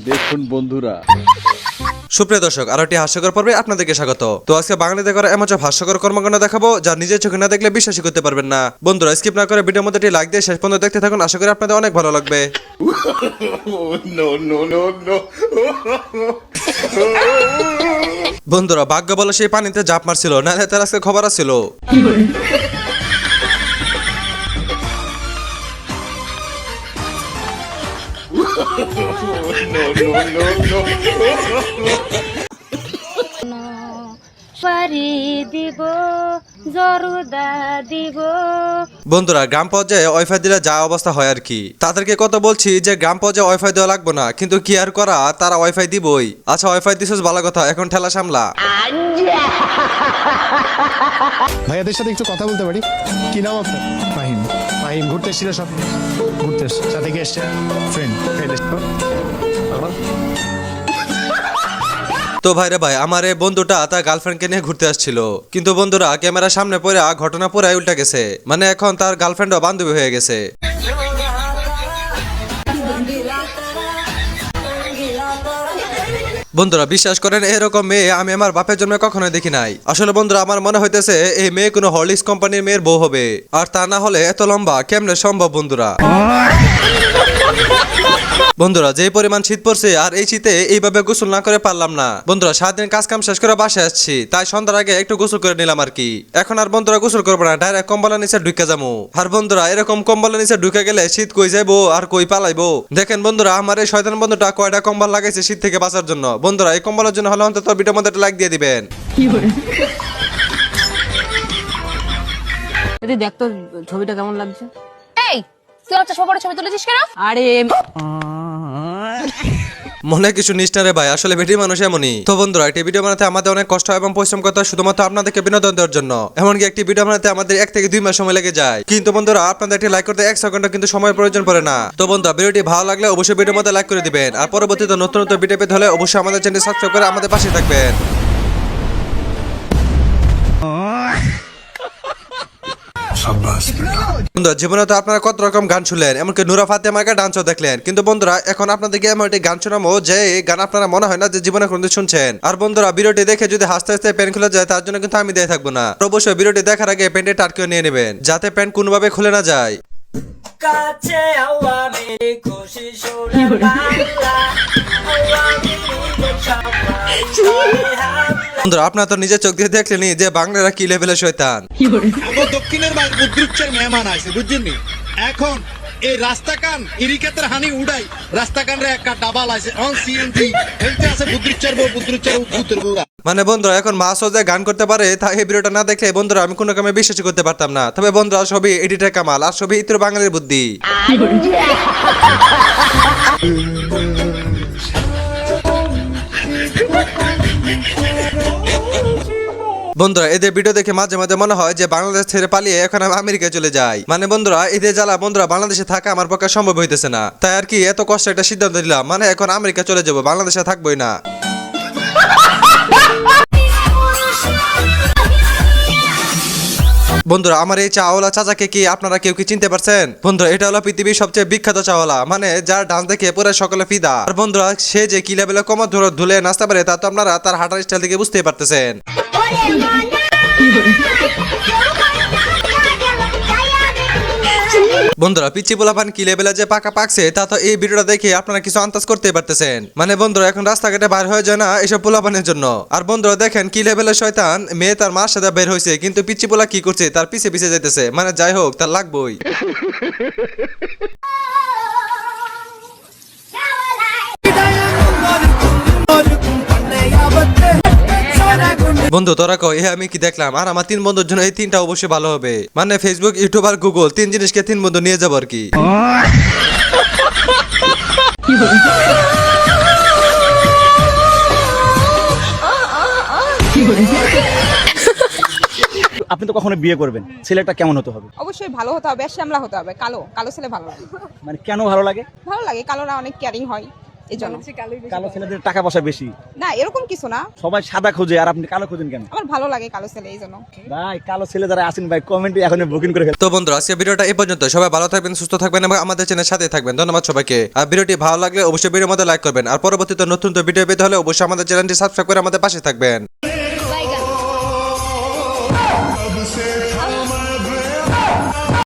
দেখুন বন্ধুরা, সুপ্রিয় দর্শক, আরো একটি হাস্যকর পর্বে আপনাদেরকে স্বাগত। তো আজকে বাঙালিতে করা এমন সব হাস্যকর কর্মকাণ্ড দেখাবো যা নিজের চোখে না দেখলে বিশ্বাসই করতে পারবেন না। বন্ধুরা স্কিপ না করে ভিডিওর মধ্যে একটি লাইক দিয়ে শেষ পর্যন্ত দেখতে থাকুন, আশা করি আপনাদের অনেক ভালো লাগবে। বন্ধুরা ভাগ্য বলে সেই পানিতে ঝাঁপ মারছিল, নাহলে তার আজকে খবর আছিল। বন্ধুরা গ্রাম পর্যায়ে ওয়াইফাই দিলে যা অবস্থা হয় আর কি, তাদেরকে কত বলছি যে গ্রাম পর্যায়ে ওয়াইফাই দেওয়া লাগবে না, কিন্তু কি আর করা, তারা ওয়াইফাই দিবই। আচ্ছা ওয়াইফাই দিছিস ভালো কথা, এখন ঠেলা সামলা। ভাইয়াদের সাথে একটু কথা বলতে পারি? কি নাম আপনার? ফাহিম। ফাহিম ঘুরতে এসেছিল, সব ঘুরতে এসছে, সাথে কি এসছে? ফ্রেন্ড। তো ভাই রে ভাই, আমার এই বন্ধুটা তার গার্লফ্রেন্ডকে নিয়ে ঘুরতে আসছিল, কিন্তু বন্ধুরা ক্যামেরার সামনে পড়ে ঘটনা পুরাই উল্টা গেছে। মানে এখন তার গার্লফ্রেন্ডও বান্ধবী হয়ে গেছে। বন্ধুরা বিশ্বাস করেন, এরকম মেয়ে আমি আমার বাপের জন্য কখনোই দেখি নাই। আসলে বন্ধুরা আমার মনে হইতেছে এই মেয়ে কোনো হরলিক্স কোম্পানির মেয়ের বউ হবে, আর তা না হলে এত লম্বা কেমনে সম্ভব? বন্ধুরা যে পরিমাণ শীত পড়ছে, আর এই শীতে এইভাবে গোসল না করে পারলাম না। বন্ধুরা সারাদিন কাজ কাম শেষ করে বাসায় আসছি, তাই সন্ধ্যার আগে একটু গোসল করে নিলাম আর কি। এখন আর বন্ধুরা গোসল করবো না, ডাইরেক্ট কম্বলের নিচে ঢুকে যাবো। আর বন্ধুরা এরকম কম্বলের নিচে ঢুকে গেলে শীত কই যাইবো আর কই পালাইবো? দেখেন বন্ধুরা আমার এই শয়তান বন্ধুটা কয়টা কম্বল লাগাইছে শীত থেকে বাঁচার জন্য। বন্ধুরা এই কম্বলের জন্য হলে অন্তত ভিডিওর মধ্যে একটা লাইক দিয়ে দিবেন। দেখ তো ছবিটা কেমন লাগছে। এই তুই আমার চশমা পরে ছবি তুলেছিস কেন? আরে মনে কিছু নিষ্ঠা রে ভাই, আসলে বেটি মানুষ এমনই। তো বন্ধুরা একটি ভিডিও বানাতে আমাদের অনেক কষ্ট এবং পরিশ্রম করতে হয় শুধুমাত্র আপনাদেরকে বিনোদন দেওয়ার জন্য। এমনকি একটি ভিডিও বানাতে আমাদের 1 থেকে 2 মাস সময় লেগে যায়, কিন্তু বন্ধুরা আপনাদের একটি লাইক করতে 1 সেকেন্ড কিন্তু সময় প্রয়োজন পড়ে না। তো বন্ধুরা ভিডিওটি ভালো লাগলে অবশ্যই ভিডিওর মধ্যে লাইক করে দিবেন, আর পরবর্তীতে নতুন নতুন ভিডিও পেতে হলে অবশ্যই আমাদের চ্যানেল সাবস্ক্রাইব করে আমাদের পাশে থাকবেন। বন্ধুরা জীবনে তো আপনারা কত রকম গান শুনলেন, এমনকি নুরা ফাতেমাকে ডান্সও দেখলেন, কিন্তু বন্ধুরা এখন আপনাদেরকে এমন একটি গান শোনাবো যে গান আপনারা মনে হয় না যে জীবনে কোনোদিন শুনছেন। আর বন্ধুরা ভিডিওটি দেখে যদি হাসতে হাসতে প্যান্ট খুলে যায়, তার জন্য কিন্তু আমি দিয়ে থাকবো না। অবশ্যই ভিডিওটি দেখার আগে প্যান্টে টাটকে নিয়ে নেবেন, যাতে প্যান্ট কোনোভাবে খুলে না যায়। বন্ধুরা আপনারা তো নিজের চোখ দিয়ে দেখলেনি যে বাংলারা কি লেভেলের শয়তান। দক্ষিণের বুদ্রুচ্চের মেহমান আছে বুঝছেন, এখন এই রাস্তাকান ইরিকাতের হানি উড়াই রাস্তাকান রে একটা ডাবাল আছে অন সিএনজি হেলতে আছে বুদ্রুচ্চের উত্তর বুড়া। মানে বন্ধুরা এখন মাসও যে গান করতে পারে, তাই এই ভিডিওটা না দেখলে বন্ধুরা আমি কোনো কামে বিশ্বাসই করতে পারতাম না। তবে বন্ধুরা সবই এডিটের কামাল, আর সবই ইতর বাঙালির বুদ্ধি। বন্ধুরা এদের ভিডিও দেখে মাঝে মাঝে মনে হয় যে বাংলাদেশ ছেড়ে পালিয়ে এখন আমি আমেরিকায় চলে যাই। মানে বন্ধুরা এদের জ্বালা বন্ধুরা বাংলাদেশে থাকা আমার পক্ষে সম্ভব হইতেছে না, তাই আর কি এত কষ্ট একটা সিদ্ধান্ত নিলাম, মানে এখন আমেরিকা চলে যাবো, বাংলাদেশে থাকবোই না। বন্ধুরা আমার এই চাওয়ালা চাচাকে কি আপনারা কেউ কি চিনতে পারছেন? বন্ধুরা এটা হলো পৃথিবীর সবচেয়ে বিখ্যাত চাওয়ালা, মানে যার ডান্স দেখে পুরো সকলে ফিদা। আর বন্ধুরা সে যে কি লেভেলে কোমর ধুলে নাচতে পারে, তা তো আপনারা তার হাঁটার স্টাইল থেকে বুঝতেই পারতেছেন। বন্ধুরা পিচ্চি পোলাপান কি লেভেলে যে পাকা পাকছে, তা তো এই ভিডিওটা দেখে আপনারা কিছু আন্দাজ করতে পারতেছেন। মানে বন্ধুরা এখন রাস্তাঘাটে বাইর হয়ে যায় না এসব পোলাপানের জন্য। আর বন্ধুরা দেখেন কি লেভেলের শয়তান, মেয়ে তার মার সাথে বের হয়েছে, কিন্তু পিচ্চি পোলা কি করছে, তার পিছে পিছে যাইতেছে। মানে যাই হোক তার লাগবই। বন্ধু তোরা কো এ আমি কি দেখলাম, আর আমার 3 বন্ধুর জন্য এই 3টা অবশ্যই ভালো হবে। মানে ফেসবুক, ইউটিউব আর গুগল 3 জিনিসকে 3 বন্ধু নিয়ে যাবো আর কি। আপনি তো কখনো বিয়ে করবেন, ছেলেটা কেমন হতে হবে? অবশ্যই ভালো হতে হবে, শ্যামলা হতে হবে, কালো কালো ছেলে ভালো লাগে। মানে কেন ভালো লাগে? ভালো লাগে কালোরা অনেক কেয়ারিং হয়, এই জন্য। কালো ছেলেদের টাকা পয়সা বেশি। না এরকম কিছু না, সবাই সাদা খোঁজে আর আপনি কালো খোঁজেন কেন? আমার ভালো লাগে কালো ছেলে এই জন্য। ভাই কালো ছেলে যারা আছেন ভাই কমেন্টে এখন বুকিং করে ফেলেন। তো বন্ধুরা আজকে ভিডিওটা এই পর্যন্ত। সবাই ভালো থাকবেন, সুস্থ থাকবেন এবং আমাদের চ্যানেলের সাথে থাকবেন। ধন্যবাদ সবাইকে। আর ভিডিওটি ভালো লাগলে অবশ্যই ভিডিওর মধ্যে লাইক করবেন। আর পরবর্তীতে নতুন ভিডিও পেতে হলে অবশ্যই আমাদের চ্যানেলটি সাবস্ক্রাইব করে আমাদের পাশে থাকবেন।